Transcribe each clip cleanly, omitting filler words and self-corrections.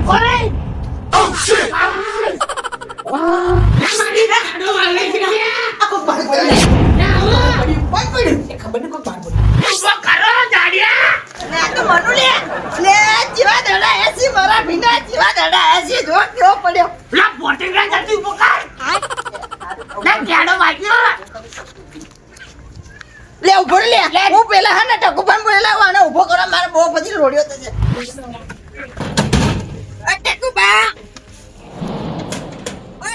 કોરે Oh shit! મારી રાડો વાલે છે આખો બાર પડ્યો ખબર નહીં કોઈ બાર પડ્યો શું કરો દાડિયા લે આ તો મનુ લે જીવા દડા એસી મારા ભીના જીવા દડા એસી જો કેવો પડ્યો લા પોટેગા જતી પોકાર ના કેડો વાગ્યો લે ઉભો રે લે હું પેલા હા ને ટકુભાન બોલેલા આને ઉભો કરો મારે બહુ પછી રોડ્યો થશે ટકુબા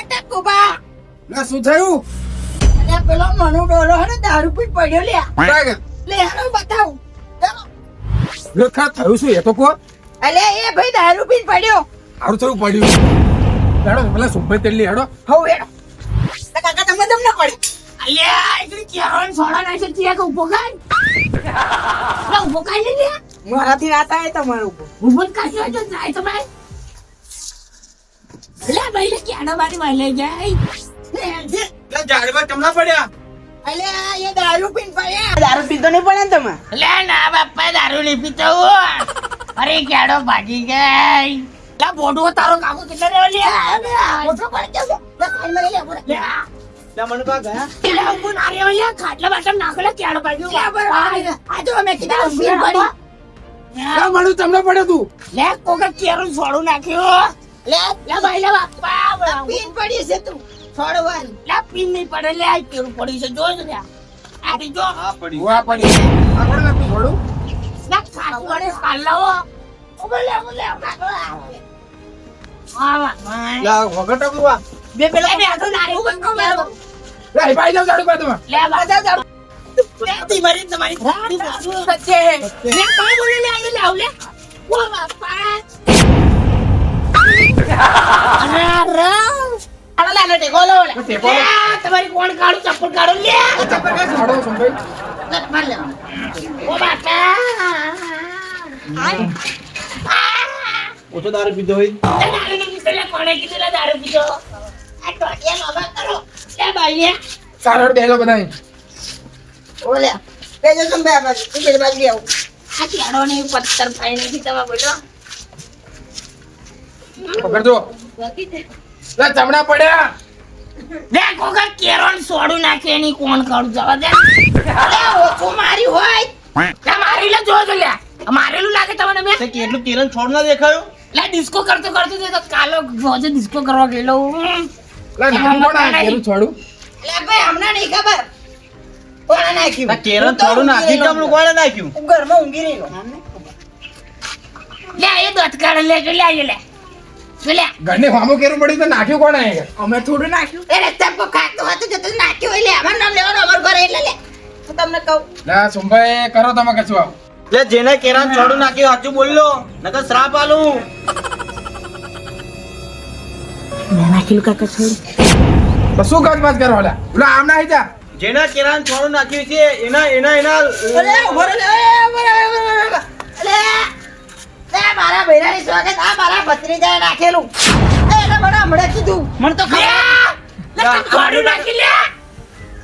ટકુબા ના શું થયું? અરે પેલો મનુ ડોલો હે ને દારૂ પી પડ્યો લે કાંઈ લે આનો બતાવ ચાલો ખા થયું શું એ તો કહો. અલે એ ભાઈ દારૂ પીને પડ્યો સારું થયું પડ્યું. હેડો પેલા સુંભાઈ તેલી હેડો. હવ હેડો કાકા તમને દમ ન પડી અલ્યા એકલી કેહણ સોડા નાખે ત્યાં કે ઉભો કાઈ ના ઉભો કાઈ લે મારાથી રાત આવે તમારું ઉભો કાઈ જો જાય તો ભાઈ લે ભાઈ લે કેડો મારી વાલે જાય ઝાડવા ચમના પડ્યા. અલે એ દારૂ પીને પડ્યા દારૂ પીતો નહીં પડે ને તમે લે ના બાપા દારૂ નહીં પીતો હું. અરે કેડો ભાગી ગઈ લા બોડો તારો કાકો કેટલે રહ્યો લે ઓછો પડી ગયો લે ખાઈ મરી લે બોલે લે મને કા ગયા લે ઉભો ના રહ્યો લે ખાટલા બાટલા નાખો લે કેડો ભાગ્યો આ તો અમે કીધા પીન પડી ના મળ્યું ચમના પડ્યો તું. લે કોકે કેરું સોડું નાખ્યો લે લે ભાઈ લે બાપા પીન પડી છે તું છોડવાનું લે પીન નહીં પડે લે આ કેરું પડ્યું છે જોજો લે આડી જો વાહ પડી. આગળ નાખતું થોડું. ના ખાટું વડે ખાલાવો બોલે હા ભાઈ લા વગર ટકલું આ. બે પેલા લે આ તો નારી બંકો મેરો લે ભાઈ જાવ ઝાડુ પાસે તમે. લે બધા જાવ તમારી સચ્ચે લે કોઈ બોલે લે આને લાવ લે ઓ બાપા અરે આનો લાનો ટેકો લો લે ટેકો લો. તમારી કોણ કાઢું ચપ્પલ કાઢો લે ચપ્પલ કાંઈ ઝાડો સુંભાઈ. માર લે ઓ બાપા ઓછો દારૂ પીધો હોય દારૂ નહીં પીતો લે કોણે કીધું લે દારૂ પીતો આ ટોટિયા લોબા કરો લે ભાઈ લે સારળ બેલો બધા. ઓલે પેજો સંભે આ બાજુ તું પેલી બાજુ આવ આ કેડો ને પથ્થર પાઈ નથી તમે બોલો પકડજો. લે ચમડા પડ્યા. લે કોકા કેરોન સોડું નાખે એની કોણ કાઢું જવા દે લે ઓછું મારી હોય લે મારી લે જોજો લે મારેલું લાગે તમને મેં તે કેટલું કેરન છોડ ના દેખાયો લે ડિસ્કો કરતો તો કાલો રોજે ડિસ્કો કરવા ગયેલો લે નામ કોણ આ કેરું છોડું. લે ભાઈ હમણાં નહીં ખબર કોણે નાખ્યું આ કેરન છોડું નાખી કમલું કોણે નાખ્યું હું ઘરમાં ઊંઘી રહ્યો લે એ દોત કાઢ લે જો લે લે લે ઘરને ફામો કેરું પડ્યું તો નાખ્યું કોણ આ? અમે થોડું નાખ્યું એ રસ્તા પર ખાતું હતું જતું નાખ્યું હોય લે અમારું નામ લેવાનું અમારું ઘરે એટલે લે હું તમને કહું લે સુંભાઈ કરો તમે કશું આવ. લે જેને કેરન છોડું નાખ્યું સાચું બોલ્યો નકર શ્રાપ આલું મેં નાખેલું કાકા છોડ તો શું કાજ બાજ કરો લે ઓલા આમ ના જા. જેને કેરન છોડું નાખ્યું છે એના અલે ઉભો રે લે અલે લે મારા બૈરાની સ્વાગત આ મારા ભત્રીજાએ નાખેલું એને મને હમણાં કીધું મને તો લે ખબર લે છોડું નાખી લે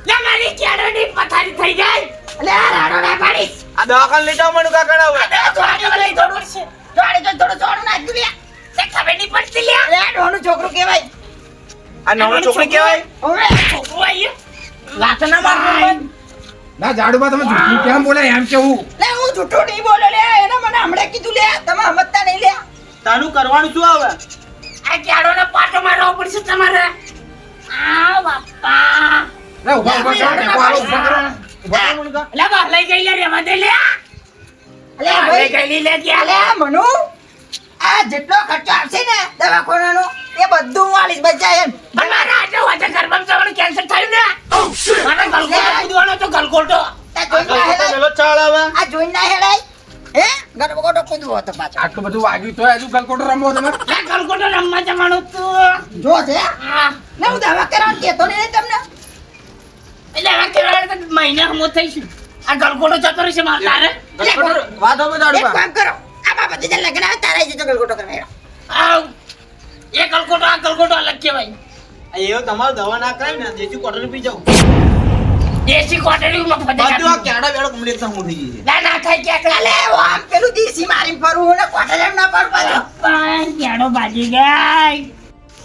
લે મારી કેડો ની પથારી થઈ ગઈ અલે આ રાડો ના પાડી આ દવાખાને લઈ જાવ મનુ કાકા હવે છોડું લઈ થોડું છે જોડે જો થોડું છોડું નાખ્યું લે તે ખબર નહીં પડતી લે અલે આ ડોનું છોકરું કહેવાય આ નવો છોકરી કહેવાય હવે છોકરો આયો લાતો ના મારવું ના ઝાડુ બા તમે જૂઠું કેમ બોલાય એમ કેવું. લે હું જૂઠું નહીં બોલ્યો લે એને મને હમણાં કીધું લે તમે સમજતા નહીં લે તાનું કરવાનું શું આવે આ કેડોને પાટો મારવો પડશે તમારે આ બાપા લે ઉભા ઉભા કરો ટેકો આલો ઉભા કરો. ઉભા રહો મનુ કા લે બહાર લઈ ગઈ લે રેવા દે લે અલે લઈ ભાઈ ગઈ લે ત્યાં અલે મનુ આ જેટલો ખર્ચો આવશે ને દવાખાનાનો એ બધું હું આલીશ બચાય એમ પણ મારા આટલો વાજે ગરબમ જવાનું કેન્સલ થયું ને Oh shit! મારે ગલગોટો કૂદવાનો તો ગલગોટો આ જોઈને ના તો હેડાય મેલો ચાળ આવે આ જોઈને ના હેડાય હે ગરબગોટો કૂદવો હતો પાછો આટલું બધું વાગ્યું તો હજુ ગલકોટો રમવો તમે. લે ગલગોટો રમવા જવાનું તું જો છે હા ને હું દવા કરાવવાનું કહેતો નહીં તમને એટલે હવે કેવાય તો મહિને હમો થઈશું આ ગલગોટો જતો રહેશે મારે તારે વાત હવે એક દાડવા કામ કરો આ બાબા જે લગન આવે તારા જજો ગલગોટો કરવા આવ એ ગલગોટો આ ગલગોટો અલગ કહેવાય એવો તમારે દવા ના કરાય ને દેશી કોટન પી જાવ દેશી કોટડી મફત બધું આ કેડા બેડો કમ્પ્લીટ થવું થઈ ગઈ છે ના ના થાય કે અલે આમ પેલું દેશી મારી ફરવું ને કોટલેમ ના પર પાછો પણ કેડો ભાજી ગઈ.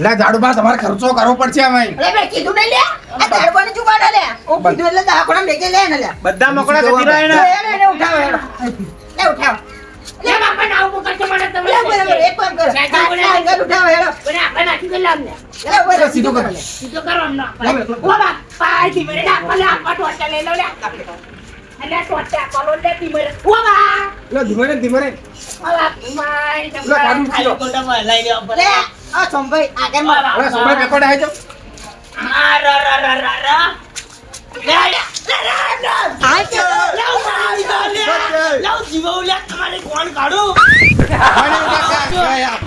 લે ઝાડુબા તમારે ખર્ચો કરવો પડશે અમે અરે મેં કીધું નહીં લે આ દાડવાની ચૂપાડે લે હું કીધું એટલે દાખલા મેકે લે ને લે બધા મકોડા જતી રહ્યા ને એને ઉઠાવો હેડો લે ઉઠાવો લે બાપા ના આવું કરશે મને તમે. લે બરાબર એક કામ કરો આ આગળ ઉઠાવો હેડો મને આપણે નાખી દે લાવ ને. લે બરાબર સીધું કરો સીધો કરો અમને. ઓ બાપા ધીમે રે આપા લે આપા ટોટા લઈ લો લે. અલે ટોટા કોલો લે ધીમે રે. ઓ બા લે ધીમે રે ધીમે રે માય લે કાઢું ખાલી કોટામાં લઈ લ્યો લે આ સંભાઈ આગળ માં લે સુભાઈ પેકોડે આવી જાઓ આ રા રા રા રા રા. લે લે લે આ કે લાવ જીવો લે તમારે કોણ કાઢું. આને ઉઠા,